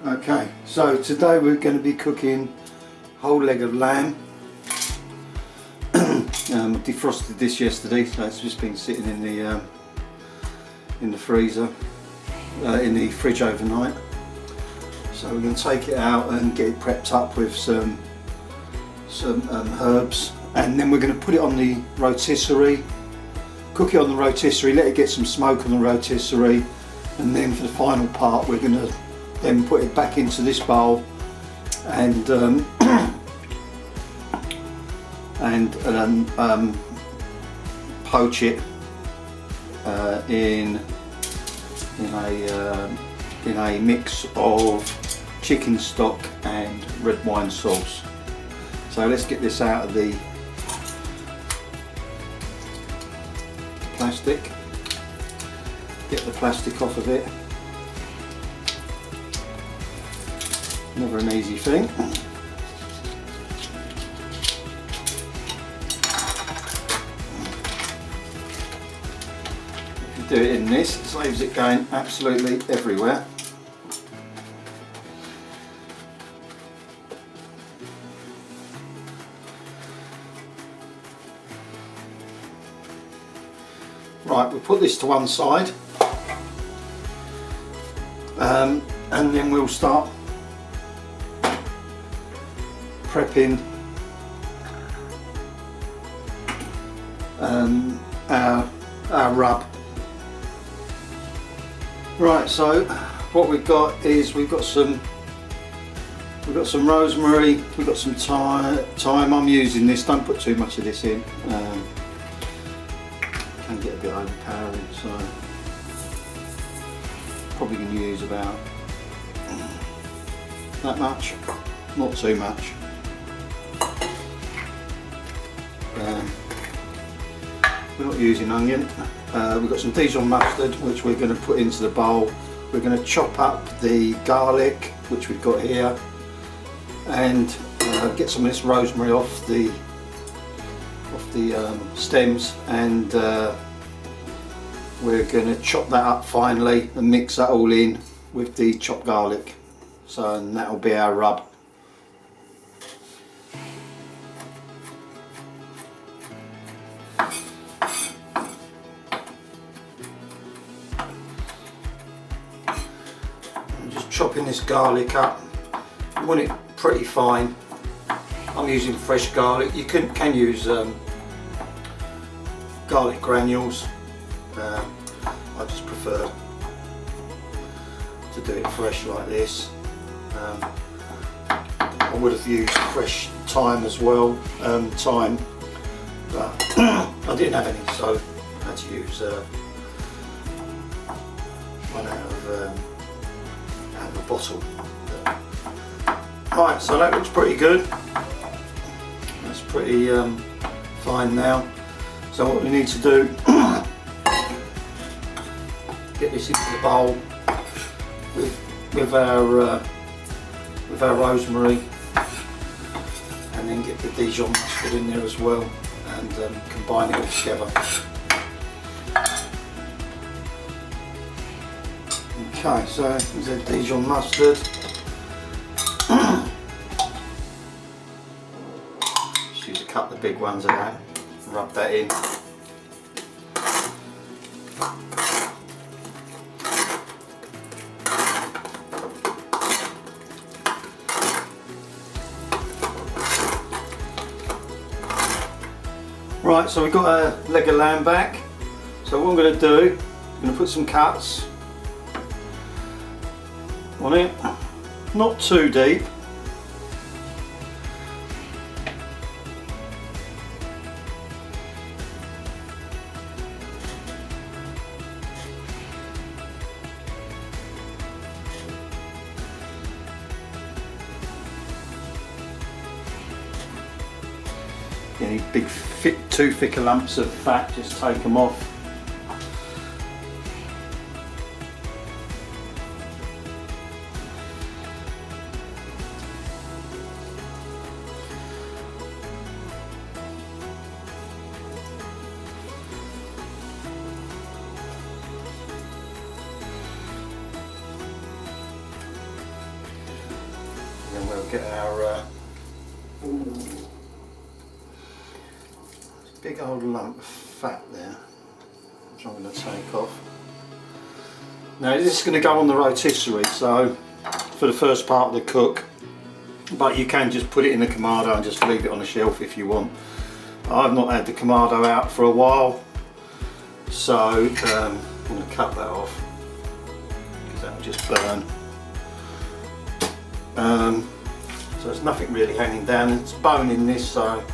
Okay, so today we're going to be cooking whole leg of lamb. Defrosted this yesterday, so it's just been sitting in the freezer, in the fridge overnight. So we're going to take it out and get it prepped up with some herbs, and then we're going to put it on the rotisserie, cook it on the rotisserie, let it get some smoke on the rotisserie, and then for the final part we're going to then put it back into this bowl and poach it in a mix of chicken stock and red wine sauce. So let's get this out of the plastic, get the plastic off of it. Never an easy thing. If you do it in this, it saves it going absolutely everywhere. Right, we'll put this to one side, and then we'll start prepping our rub. Right, so what we've got is we've got some rosemary, we've got some thyme. I'm using this. Don't put too much of this in. Can get a bit overpowering, so probably going to use about that much, not too much. We're not using onion. We've got some Dijon mustard which we're going to put into the bowl. We're going to chop up the garlic which we've got here, and get some of this rosemary off the stems, and we're going to chop that up finally and mix that all in with the chopped garlic. So, and that will be our rub. I'm just chopping this garlic up. You want it pretty fine. I'm using fresh garlic. You can use garlic granules. I just prefer to do it fresh like this. I would have used fresh thyme as well, but I didn't have any, so I had to use one out of a bottle. Right, so that looks pretty good. That's pretty fine now. So what we need to do, get this into the bowl with our rosemary, and then get the Dijon mustard in there as well, and combine it all together. Okay, so there's the Dijon mustard. Just use a couple of big ones of that, rub that in. Right, so we've got a leg of lamb back. So what I'm going to do, I'm going to put some cuts on it, not too deep. Any big too thick lumps of fat, just take them off. then we'll get our big old lump of fat there, which I'm going to take off. Now this is going to go on the rotisserie, so for the first part of the cook, but you can just put it in the Kamado and just leave it on the shelf if you want. I've not had the Kamado out for a while, so I'm going to cut that off because that'll just burn. So there's nothing really hanging down, it's bone in this, so,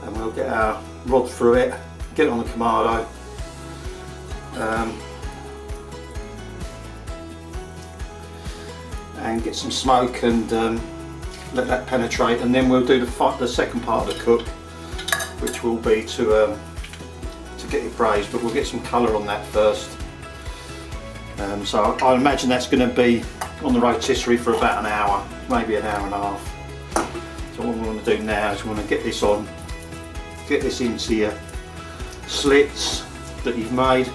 and we'll get our rod through it, get it on the Kamado. And get some smoke and let that penetrate, and then we'll do the second part of the cook, which will be to get it braised, but we'll get some colour on that first. So I imagine that's going to be on the rotisserie for about an hour, maybe an hour and a half. So what we want to do now is we want to get this on, get this into your slits that you've made.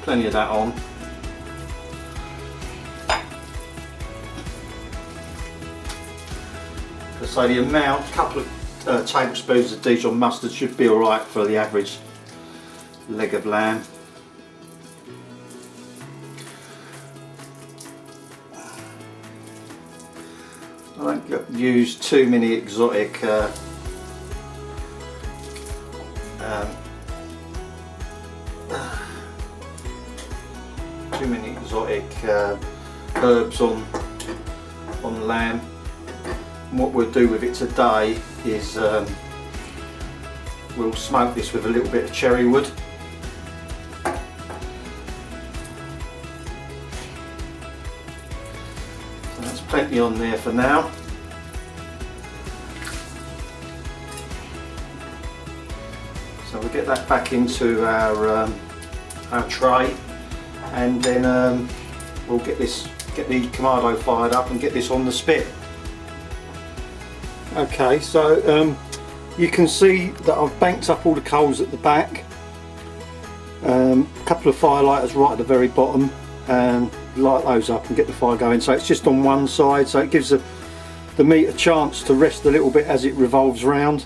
Plenty of that on. So the amount, a couple of tablespoons of Dijon mustard should be alright for the average leg of lamb. I don't use too many exotic herbs on lamb. And what we'll do with it today is we'll smoke this with a little bit of cherry wood. So that's plenty on there for now. So we'll get that back into our tray, and then we'll get the Kamado fired up and get this on the spit. Okay, so you can see that I've banked up all the coals at the back, a couple of firelighters right at the very bottom, and light those up and get the fire going. So it's just on one side, so it gives the meat a chance to rest a little bit as it revolves round.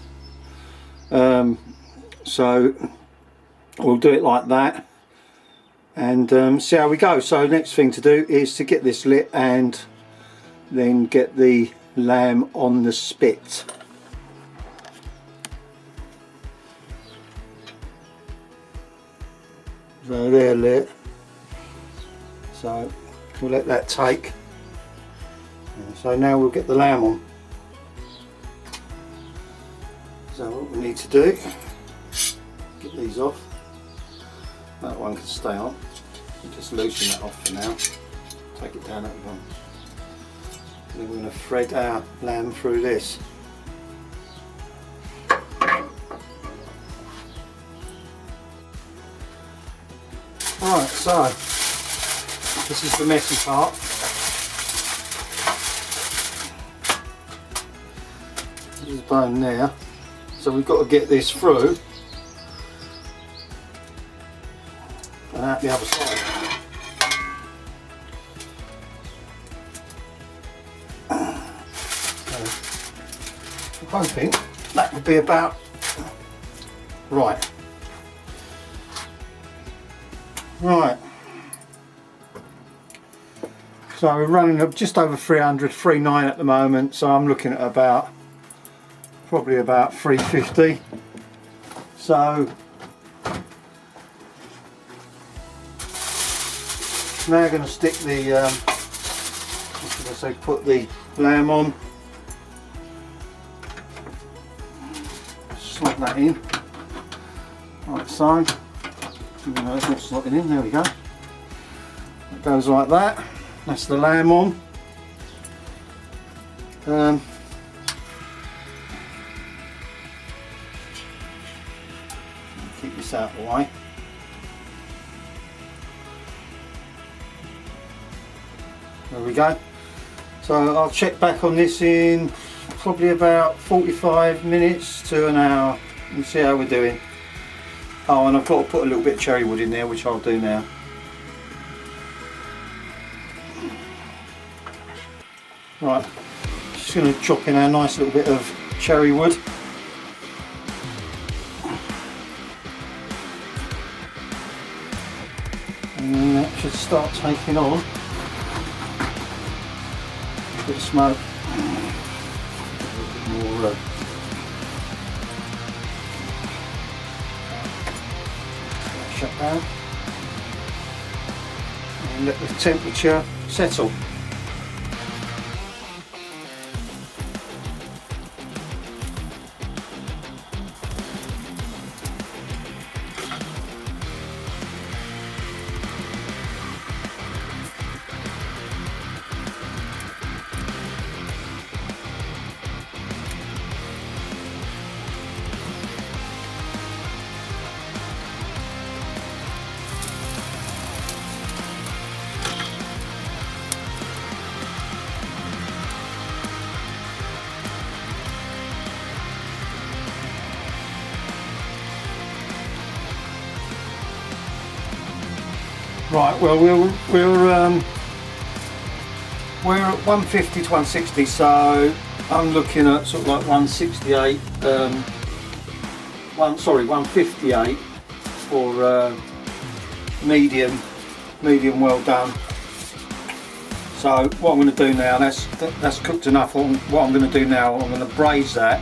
So we'll do it like that and see how we go. So next thing to do is to get this lit and then get the lamb on the spit. So they're lit, so we'll let that take. So now we'll get the lamb on. So what we need to do, get these off. That one can stay on. Just loosen that off for now. Take it down that one. And then we're going to thread our lamb through this. Alright, so this is the messy part. There's the bone there. So we've got to get this through and out the other side. I'm hoping that would be about right. Right. So we're running up just over 300, 3.9 at the moment. So I'm looking at probably about 350. So now I'm going to stick the, put the lamb on. Slot that in, like so. No, it's not slotting in, there we go. It goes like that. That's the lamb on. Keep this out of the way. There we go. So I'll check back on this in probably about 45 minutes to an hour and see how we're doing. Oh, and I've got to put a little bit of cherry wood in there, which I'll do now. Right, just going to chop in our nice little bit of cherry wood. And then that should start taking on a bit of smoke. A little bit more shut down. And let the temperature settle. Right, well we're at 150 to 160, so I'm looking at sort of like 168, 158 for medium well done. So what I'm going to do now, that's cooked enough. What I'm going to do now, I'm going to braise that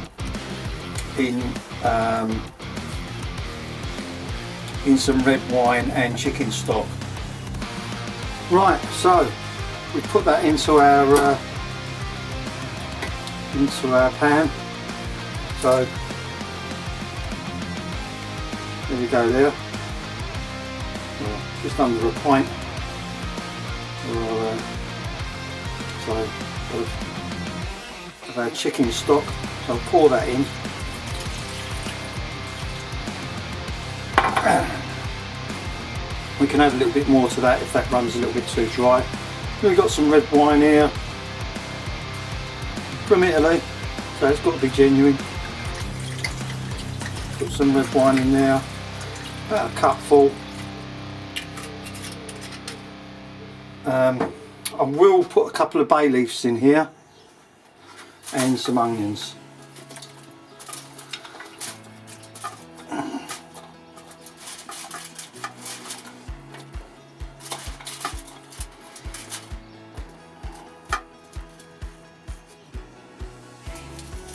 in some red wine and chicken stock. Right, so we put that into our pan. So there we go there. Just under a pint. Of our chicken stock. So I'll pour that in. We can add a little bit more to that if that runs a little bit too dry. We've got some red wine here from Italy, so it's got to be genuine. Put some red wine in there, about a cupful. I will put a couple of bay leaves in here and some onions.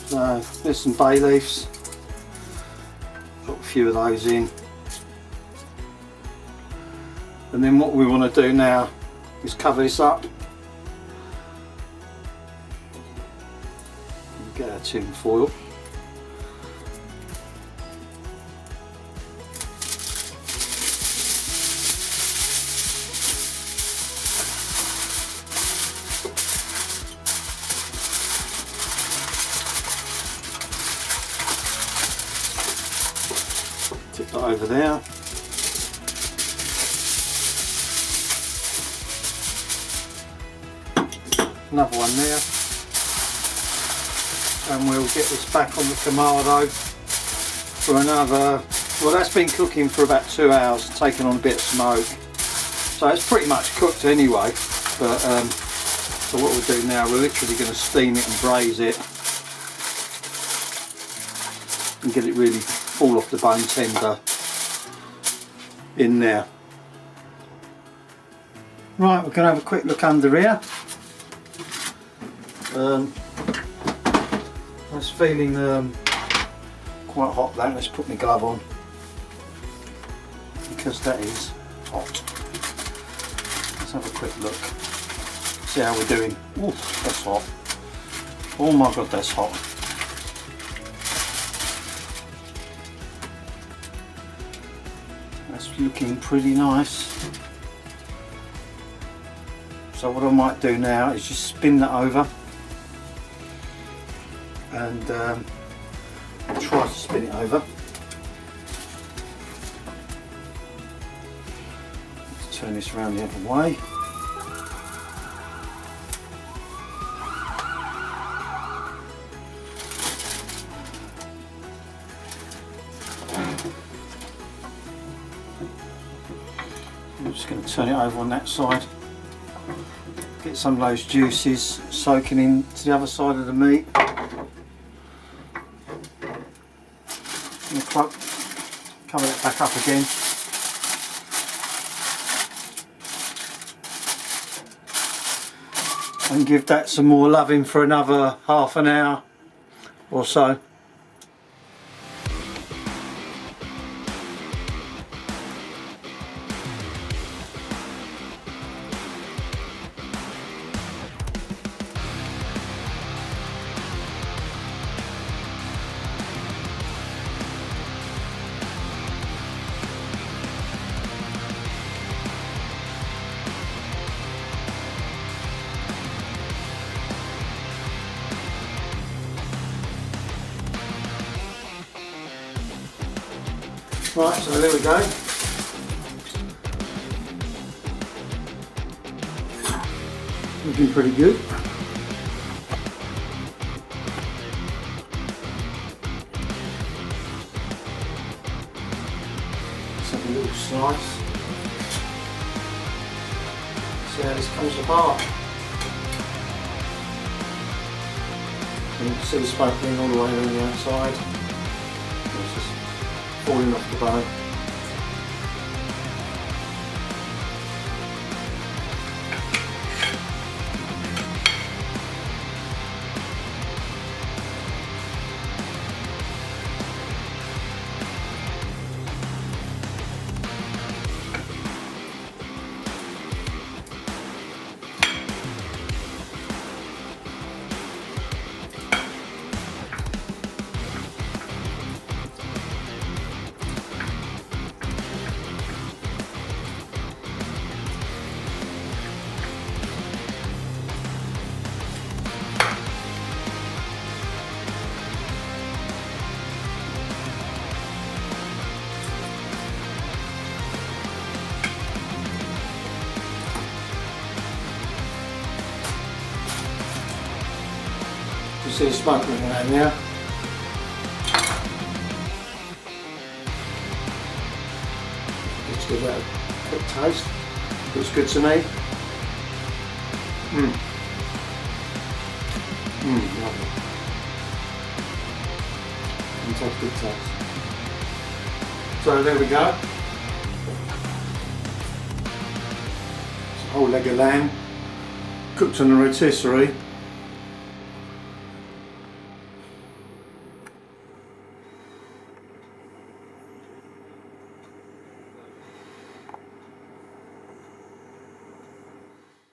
So there's some bay leaves, got a few of those in, and then what we want to do now is cover this up. Get our tin foil. Tip that over there. Another one there. And we'll get this back on the Kamado for another, well, that's been cooking for about 2 hours, taking on a bit of smoke. So it's pretty much cooked anyway, but so what we'll do now, we're literally going to steam it and braise it and get it really fall off the bone tender in there. Right, we're going to have a quick look under here. It's feeling quite hot there. Let's put my glove on because that is hot. Let's have a quick look, see how we're doing. Ooh, that's hot. Oh my god, that's hot. That's looking pretty nice. So what I might do now is just spin that over and I'll try to spin it over. Let's turn this around the other way. I'm just going to turn it over on that side. Get some of those juices soaking into the other side of the meat. And cover it back up again. And give that some more loving for another half an hour or so. Right, so there we go. Looking pretty good. Let's have a little slice. See how this comes apart. And you can see the smoke being all the way around the outside. It's just falling off the bone. You see the smoke coming out now. Let's give that a quick taste. Looks good to me. Lovely. Fantastic taste. So there we go. It's a whole leg of lamb cooked on a rotisserie.